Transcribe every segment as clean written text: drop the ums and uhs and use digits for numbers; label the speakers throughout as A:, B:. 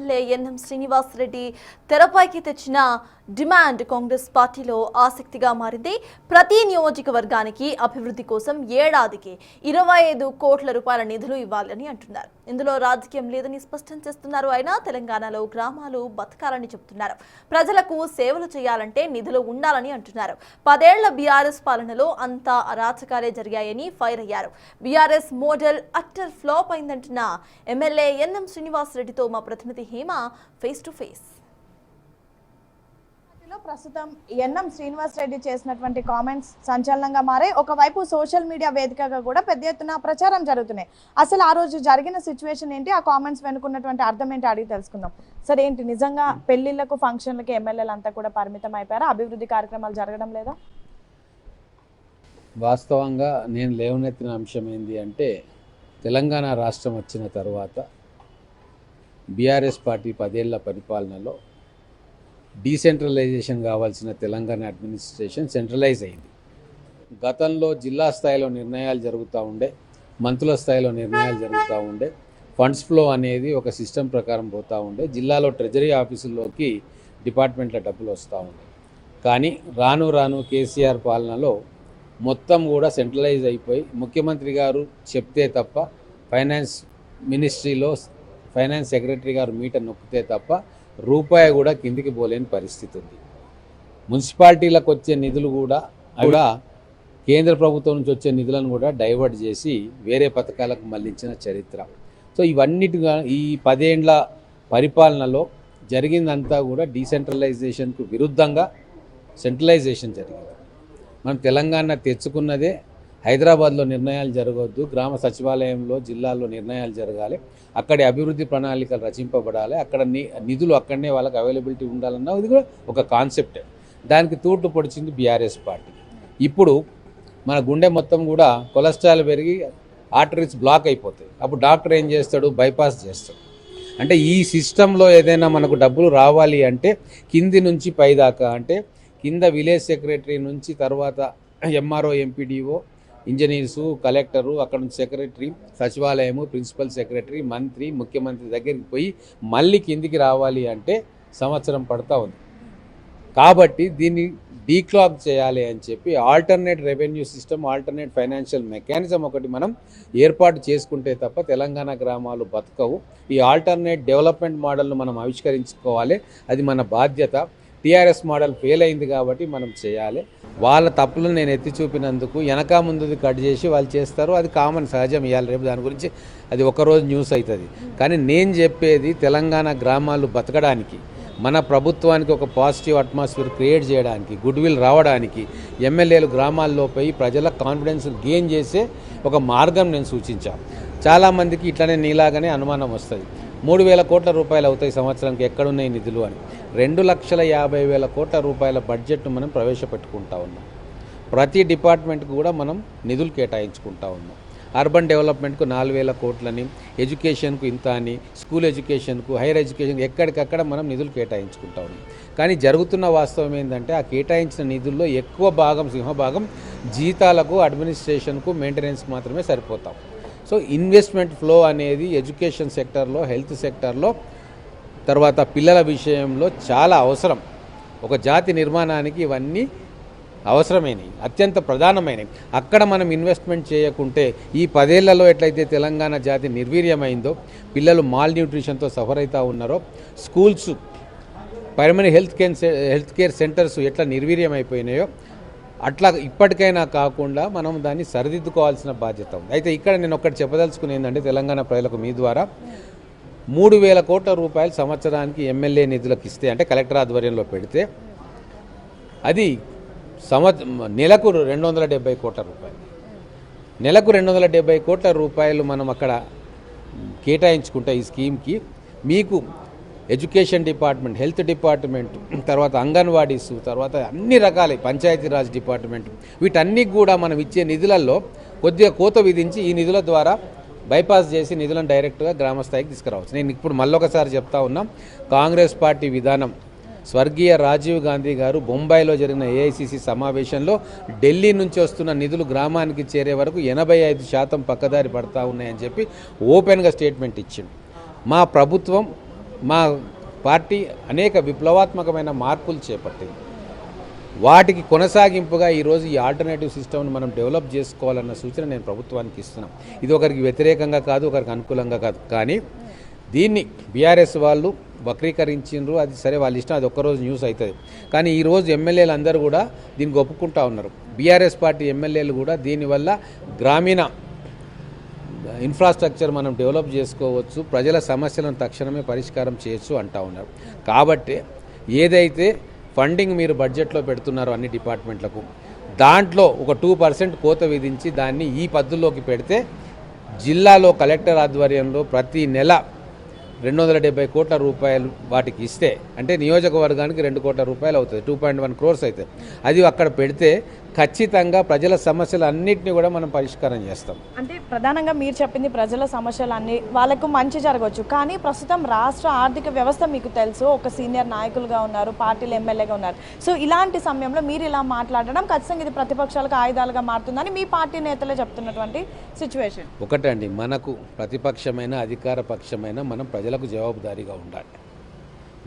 A: MLA NM Srinivas Reddy తెరపైకి తెచ్చిన demand Congress పార్టీలో ఆసక్తిగా మారింది. ప్రతి నియోజకవర్గానికి అభివృద్ధి కోసం ఏడాదికి 25 కోట్ల రూపాయల నిధులు ఇవ్వాలని అంటున్నారు. ఇందులో రాజకీయం లేదని స్పష్టం చేస్తున్నారు. అయినా తెలంగాణలో గ్రామాలు బతకాలని చెబుతున్నారు. ప్రజలకు సేవలు చేయాలంటే నిధులు ఉండాలని అంటున్నారు. 10 ఏళ్ల బీఆర్ఎస్ పాలనలో అంతా అరాచకాలే జరిగాయని ఫైర్ అయ్యారు. బీఆర్ఎస్ మోడల్ అట్టర్ ఫ్లాప్ అయిందంటున్న ఎమ్మెల్యే ఎన్ఎం శ్రీనివాస్ రెడ్డితో మా ప్రతినిధి హేమ ఫేస్ టు ఫేస్.
B: ప్రస్తుతం ఎన్ఎం శ్రీనివాస్ రెడ్డి చేసినటువంటి కామెంట్స్ సంచలనంగా మారే, ఒకవైపు సోషల్ మీడియా వేదికగా కూడా పెద్ద ఎత్తున ప్రచారం జరుగుతున్నాయి. అసలు ఆ రోజు జరిగిన సిచ్యువేషన్ ఏంటి, ఆ కామెంట్స్ వెనుకున్నటువంటి అర్థం ఏంటి అడిగి తెలుసుకుందాం. సరే, ఏంటి నిజంగా పెళ్లిళ్లకు ఫంక్షన్లకి ఎమ్మెల్యేలు అంతా కూడా పరిమితం అయిపోయారా? అభివృద్ధి కార్యక్రమాలు జరగడం లేదా?
C: వాస్తవంగా నేను లేవనెత్తిన అంశం ఏంటి అంటే, తెలంగాణ రాష్ట్రం వచ్చిన తర్వాత బీఆర్ఎస్ పార్టీ 10 ఏళ్ల పరిపాలనలో డీసెంట్రలైజేషన్ కావాల్సిన తెలంగాణ అడ్మినిస్ట్రేషన్ సెంట్రలైజ్ అయింది. గతంలో జిల్లా స్థాయిలో నిర్ణయాలు జరుగుతూ ఉండే, మంత్రుల స్థాయిలో నిర్ణయాలు జరుగుతూ ఉండే, ఫండ్స్ ఫ్లో అనేది ఒక సిస్టమ్ ప్రకారం పోతూ ఉండే, జిల్లాలో ట్రెజరీ ఆఫీసుల్లోకి డిపార్ట్మెంట్ల డబ్బులు వస్తూ ఉండే. కానీ రాను రాను కేసీఆర్ పాలనలో మొత్తం కూడా సెంట్రలైజ్ అయిపోయి ముఖ్యమంత్రి గారు చెప్తే తప్ప, ఫైనాన్స్ మినిస్ట్రీలో ఫైనాన్స్ సెక్రటరీ గారు మీటర్ నొక్కితే తప్ప రూపాయి కూడా కిందికి పోలేని పరిస్థితి ఉంది. మున్సిపాలిటీలకు వచ్చే నిధులు కూడా కేంద్ర ప్రభుత్వం నుంచి వచ్చే నిధులను కూడా డైవర్ట్ చేసి వేరే పథకాలకు మళ్లించిన చరిత్ర. సో ఇవన్నిటిగా ఈ 10 ఏళ్ల పరిపాలనలో జరిగిందంతా కూడా డీసెంట్రలైజేషన్కు విరుద్ధంగా సెంట్రలైజేషన్ జరిగింది. మనం తెలంగాణ తెచ్చుకున్నదే హైదరాబాద్లో నిర్ణయాలు జరగవద్దు, గ్రామ సచివాలయంలో జిల్లాల్లో నిర్ణయాలు జరగాలి, అక్కడి అభివృద్ధి ప్రణాళికలు రచింపబడాలి, అక్కడ నిధులు అక్కడనే వాళ్ళకి అవైలబిలిటీ ఉండాలన్న ఇది కూడా ఒక కాన్సెప్టే. దానికి తూట్లు పొడిచింది బీఆర్ఎస్ పార్టీ. ఇప్పుడు మన గుండె మొత్తం కూడా కొలెస్ట్రాల్ పెరిగి ఆర్టరీస్ బ్లాక్ అయిపోతాయి. అప్పుడు డాక్టర్ ఏం చేస్తాడు? బైపాస్ చేస్తాడు. అంటే ఈ సిస్టంలో ఏదైనా మనకు డబ్బులు రావాలి అంటే కింది నుంచి పైదాకా, అంటే కింద విలేజ్ సెక్రటరీ నుంచి తర్వాత ఎంఆర్ఓ, ఎంపీడీఓ, ఇంజనీర్సు, కలెక్టరు, అక్కడ నుంచి సెక్రటరీ, సచివాలయము, ప్రిన్సిపల్ సెక్రటరీ, మంత్రి, ముఖ్యమంత్రి దగ్గరికి పోయి మళ్ళీ కిందికి రావాలి అంటే సంవత్సరం పడతా ఉంది. కాబట్టి దీన్ని డీక్లాగ్ చేయాలి అని చెప్పి alternate revenue system, alternate financial mechanism ఒకటి మనం ఏర్పాటు చేసుకుంటే తప్ప తెలంగాణ గ్రామాలు బతకవు. ఈ ఆల్టర్నేట్ డెవలప్మెంట్ మోడల్ను మనం ఆవిష్కరించుకోవాలి. అది మన బాధ్యత. టీఆర్ఎస్ మోడల్ ఫెయిల్ అయింది కాబట్టి మనం చేయాలి. వాళ్ళ తప్పులను నేను ఎత్తి చూపినందుకు వెనక ముందుది కట్ చేసి వాళ్ళు చేస్తారు. అది కామన్, సహజం. ఇవ్వాలి రేపు దాని గురించి అది ఒకరోజు న్యూస్ అవుతుంది. కానీ నేను చెప్పేది తెలంగాణ గ్రామాలు బతకడానికి, మన ప్రభుత్వానికి ఒక పాజిటివ్ అట్మాస్ఫియర్ క్రియేట్ చేయడానికి, గుడ్ విల్ రావడానికి, ఎమ్మెల్యేలు గ్రామాల్లో పోయి ప్రజల కాన్ఫిడెన్స్ గెయిన్ చేసే ఒక మార్గం నేను సూచించాను. చాలామందికి ఇట్లనే నీలాగానే అనుమానం వస్తుంది. 3,000 కోట్ల రూపాయలు అవుతాయి సంవత్సరానికి, ఎక్కడున్నాయి నిధులు అని. 2,50,000 కోట్ల రూపాయల బడ్జెట్ను మనం ప్రవేశపెట్టుకుంటా ఉన్నాం. ప్రతి డిపార్ట్మెంట్కు కూడా మనం నిధులు కేటాయించుకుంటా ఉన్నాం. అర్బన్ డెవలప్మెంట్కు 4,000 కోట్లని, ఎడ్యుకేషన్కు ఇంత అని, స్కూల్ ఎడ్యుకేషన్కు, హైయర్ ఎడ్యుకేషన్కు ఎక్కడికక్కడ మనం నిధులు కేటాయించుకుంటా ఉన్నాం. కానీ జరుగుతున్న వాస్తవం ఏంటంటే ఆ కేటాయించిన నిధుల్లో ఎక్కువ భాగం, సింహభాగం జీతాలకు, అడ్మినిస్ట్రేషన్కు, మెయింటెనెన్స్కి మాత్రమే సరిపోతాం. సో ఇన్వెస్ట్మెంట్ ఫ్లో అనేది ఎడ్యుకేషన్ సెక్టర్లో, హెల్త్ సెక్టర్లో, తర్వాత పిల్లల విషయంలో చాలా అవసరం. ఒక జాతి నిర్మాణానికి ఇవన్నీ అవసరమైనవి, అత్యంత ప్రధానమైనవి. అక్కడ మనం ఇన్వెస్ట్మెంట్ చేయకుంటే ఈ 10 ఏళ్లలో ఎట్లయితే తెలంగాణ జాతి నిర్వీర్యమైందో, పిల్లలు మాల్ న్యూట్రిషన్తో సఫర్ అవుతూ ఉన్నారో, schools, primary health care centres ఎట్లా నిర్వీర్యమైపోయినాయో, అట్లా ఇప్పటికైనా కాకుండా మనం దాన్ని సరిదిద్దుకోవాల్సిన బాధ్యత ఉంది. అయితే ఇక్కడ నేను ఒకటి చెప్పదలుచుకుని ఏంటంటే, తెలంగాణ ప్రజలకు మీ ద్వారా 3,000 కోట్ల రూపాయలు సంవత్సరానికి ఎమ్మెల్యే నిధులకు ఇస్తే, అంటే కలెక్టర్ ఆధ్వర్యంలో పెడితే, అది నెలకు 270 కోట్ల రూపాయలు. నెలకు 270 కోట్ల రూపాయలు మనం అక్కడ కేటాయించుకుంటే ఈ స్కీమ్కి, మీకు ఎడ్యుకేషన్ డిపార్ట్మెంట్, హెల్త్ డిపార్ట్మెంట్, తర్వాత అంగన్వాడీస్, తర్వాత అన్ని రకాల పంచాయతీరాజ్ డిపార్ట్మెంట్, వీటన్నిటి కూడా మనం ఇచ్చే నిధులలో కొద్దిగా కోత విధించి ఈ నిధుల ద్వారా బైపాస్ చేసి నిధులను డైరెక్ట్గా గ్రామ స్థాయికి తీసుకురావచ్చు. నేను ఇప్పుడు మళ్ళొకసారి చెప్తా ఉన్నాం, కాంగ్రెస్ పార్టీ విధానం స్వర్గీయ రాజీవ్ గాంధీ గారు బొంబాయిలో జరిగిన ఏఐసిసి సమావేశంలో ఢిల్లీ నుంచి వస్తున్న నిధులు గ్రామానికి చేరే వరకు 85% పక్కదారి పడతా ఉన్నాయని చెప్పి ఓపెన్గా స్టేట్మెంట్ ఇచ్చింది. మా ప్రభుత్వం మా పార్టీ అనేక విప్లవాత్మకమైన మార్పులు చేపట్టింది. వాటికి కొనసాగింపుగా ఈరోజు ఈ ఆల్టర్నేటివ్ సిస్టమ్ను మనం డెవలప్ చేసుకోవాలన్న సూచన నేను ప్రభుత్వానికి ఇస్తున్నాం. ఇది ఒకరికి వ్యతిరేకంగా కాదు, ఒకరికి అనుకూలంగా కాదు. కానీ దీన్ని బీఆర్ఎస్ వాళ్ళు వక్రీకరించిండ్రు. అది సరే, వాళ్ళ ఇష్టం, అది ఒక్కరోజు న్యూస్ అవుతుంది. కానీ ఈరోజు ఎమ్మెల్యేలు అందరూ కూడా దీనికి ఒప్పుకుంటా ఉన్నారు. బీఆర్ఎస్ పార్టీ ఎమ్మెల్యేలు కూడా దీనివల్ల గ్రామీణ ఇన్ఫ్రాస్ట్రక్చర్ మనం డెవలప్ చేసుకోవచ్చు, ప్రజల సమస్యలను తక్షణమే పరిష్కారం చేయొచ్చు అంటూ ఉన్నారు. కాబట్టి ఏదైతే ఫండింగ్ మీరు బడ్జెట్లో పెడుతున్నారో అన్ని డిపార్ట్మెంట్లకు, దాంట్లో ఒక 2% కోత విధించి దాన్ని ఈ పద్ధతిలోకి పెడితే జిల్లాలో కలెక్టర్ ఆధ్వర్యంలో ప్రతి నెల 270 కోట్ల రూపాయలు వాటికి ఇస్తే, అంటే నియోజకవర్గానికి 2 కోట్ల రూపాయలు అవుతుంది, 2.1 crores అవుతుంది. అది అక్కడ పెడితే ఖచ్చితంగా ప్రజల సమస్యలు అన్నింటినీ కూడా మనం పరిష్కారం చేస్తాం.
B: అంటే ప్రధానంగా మీరు చెప్పింది ప్రజల సమస్యలు అన్ని వాళ్ళకు మంచి జరగవచ్చు. కానీ ప్రస్తుతం రాష్ట్ర ఆర్థిక వ్యవస్థ మీకు తెలుసు, ఒక సీనియర్ నాయకులుగా ఉన్నారు, పార్టీలు ఎమ్మెల్యేగా ఉన్నారు. సో ఇలాంటి సమయంలో మీరు ఇలా మాట్లాడడం ఖచ్చితంగా ఇది ప్రతిపక్షాలకు ఆయుధాలుగా మారుతుందని మీ పార్టీ నేతలే చెప్తున్నటువంటి సిచ్యువేషన్.
C: ఒకటండి, మనకు ప్రతిపక్షమైన అధికార పక్షమైన మనం ప్రజలకు జవాబుదారీగా ఉండాలి.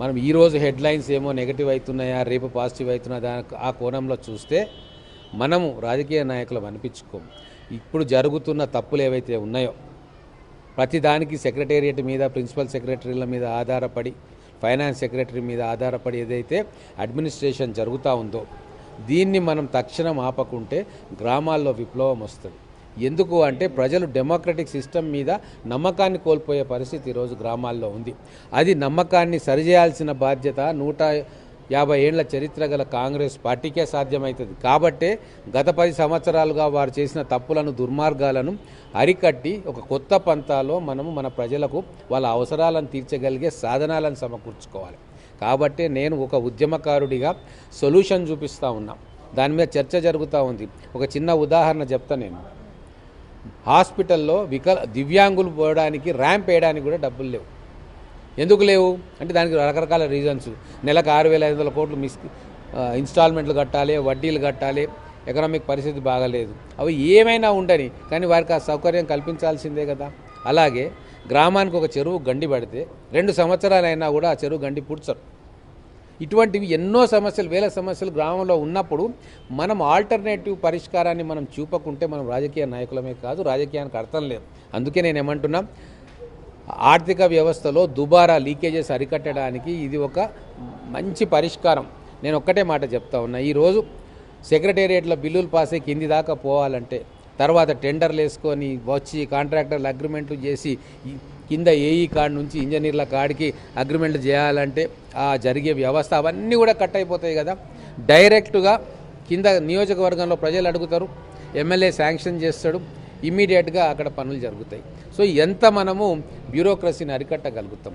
C: మనం ఈరోజు హెడ్లైన్స్ ఏమో నెగిటివ్ అవుతున్నాయా, రేపు పాజిటివ్ అవుతున్నాయా, ఆ కోణంలో చూస్తే మనము రాజకీయ నాయకులు అనిపించుకోము. ఇప్పుడు జరుగుతున్న తప్పులు ఏవైతే ఉన్నాయో ప్రతిదానికి సెక్రటేరియట్ మీద, ప్రిన్సిపల్ సెక్రటరీల మీద ఆధారపడి, ఫైనాన్స్ సెక్రటరీ మీద ఆధారపడి ఏదైతే అడ్మినిస్ట్రేషన్ జరుగుతూ ఉందో దీన్ని మనం తక్షణం ఆపకుంటే గ్రామాల్లో విప్లవం వస్తుంది. ఎందుకు అంటే ప్రజలు డెమోక్రటిక్ సిస్టమ్ మీద నమ్మకాన్ని కోల్పోయే పరిస్థితి ఈరోజు గ్రామాల్లో ఉంది. అది నమ్మకాన్ని సరిచేయాల్సిన బాధ్యత 150 ఏళ్ల చరిత్ర గల కాంగ్రెస్ పార్టీకే సాధ్యమవుతుంది. కాబట్టే గత 10 సంవత్సరాలుగా వారు చేసిన తప్పులను, దుర్మార్గాలను అరికట్టి ఒక కొత్త పంతాలో మనము మన ప్రజలకు వాళ్ళ అవసరాలను తీర్చగలిగే సాధనాలను సమకూర్చుకోవాలి. కాబట్టే నేను ఒక ఉద్యమకారుడిగా సొల్యూషన్ చూపిస్తూ ఉన్నా. దాని మీద చర్చ జరుగుతూ ఉంది. ఒక చిన్న ఉదాహరణ చెప్తా. నేను హాస్పిటల్లో దివ్యాంగులు పోవడానికి ర్యాంప్ వేయడానికి కూడా డబ్బులు లేవు. ఎందుకు లేవు అంటే దానికి రకరకాల రీజన్స్. నెలకు 6,500 కోట్లు ఇన్స్టాల్మెంట్లు కట్టాలి, వడ్డీలు కట్టాలి, ఎకనామిక్ పరిస్థితి బాగాలేదు. అవి ఏమైనా ఉండని, కానీ వారికి ఆ సౌకర్యం కల్పించాల్సిందే కదా. అలాగే గ్రామానికి ఒక చెరువు గండి పడితే 2 సంవత్సరాలైనా కూడా ఆ చెరువు గండి పూడ్చరు. ఇటువంటివి ఎన్నో సమస్యలు, వేల సమస్యలు గ్రామంలో ఉన్నప్పుడు మనం ఆల్టర్నేటివ్ పరిష్కారాన్ని మనం చూపకుంటే మనం రాజకీయ నాయకులమే కాదు, రాజకీయానికి అర్థం లేదు. అందుకే నేను ఏమంటున్నా, ఆర్థిక వ్యవస్థలో దుబారా లీకేజెస్ అరికట్టడానికి ఇది ఒక మంచి పరిష్కారం. నేను ఒక్కటే మాట చెప్తా ఉన్నా, ఈరోజు సెక్రటేరియట్లో బిల్లులు పాస్ అయ్యి కింది దాకా పోవాలంటే, తర్వాత టెండర్లు వేసుకొని వచ్చి కాంట్రాక్టర్లు అగ్రిమెంట్లు చేసి కింద ఏఈ కార్డు నుంచి ఇంజనీర్ల కాడికి అగ్రిమెంట్లు చేయాలంటే ఆ జరిగే వ్యవస్థ అవన్నీ కూడా కట్ అయిపోతాయి కదా. డైరెక్ట్గా కింద నియోజకవర్గంలో ప్రజలు అడుగుతారు, ఎమ్మెల్యే శాంక్షన్ చేస్తాడు, ఇమ్మీడియట్గా అక్కడ పనులు జరుగుతాయి. సో ఎంత మనము బ్యూరోక్రసీని అరికట్టగలుగుతాం,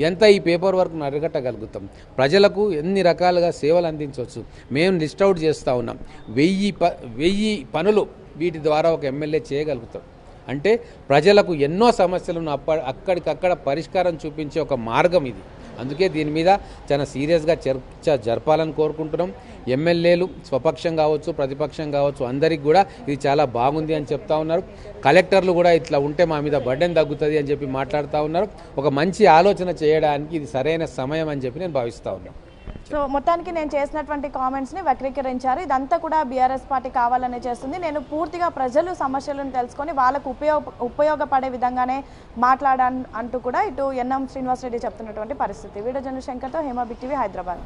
C: ఎంత ఈ పేపర్ వర్క్ను అరికట్టగలుగుతాం, ప్రజలకు ఎన్ని రకాలుగా సేవలు అందించవచ్చు. మేము లిస్ట్ అవుట్ చేస్తూ ఉన్నాం. 1000 పనులు వీటి ద్వారా ఒక ఎమ్మెల్యే చేయగలుగుతాం. అంటే ప్రజలకు ఎన్నో సమస్యలను అక్కడికక్కడ పరిష్కారం చూపించే ఒక మార్గం ఇది. అందుకే దీని మీద చాలా సీరియస్గా చర్చ జరపాలని కోరుకుంటున్నాం. ఎమ్మెల్యేలు స్వపక్షం కావచ్చు, ప్రతిపక్షం కావచ్చు, అందరికి కూడా ఇది చాలా బాగుంది అని చెప్తా ఉన్నారు. కలెక్టర్లు కూడా ఇట్లా ఉంటే మా మీద బర్డెన్ తగ్గుతుంది అని చెప్పి మాట్లాడుతూ ఉన్నారు. ఒక మంచి ఆలోచన చేయడానికి ఇది సరైన సమయం అని చెప్పి నేను భావిస్తూ ఉన్నాను.
B: సో మొత్తానికి నేను చేసినటువంటి కామెంట్స్ని వక్రీకరించారు. ఇదంతా కూడా బీఆర్ఎస్ పార్టీ కావాలనే చేస్తుంది. నేను పూర్తిగా ప్రజలు సమస్యలను తెలుసుకొని వాళ్ళకు ఉపయోగపడే విధంగానే మాట్లాడాను అంటూ కూడా ఇటు ఎన్ఎం శ్రీనివాస్ రెడ్డి చెప్తున్నటువంటి పరిస్థితి. వీడియో జర్నలిస్ట్ శంకర్తో హేమా బిగ్ టీవీ, హైదరాబాద్.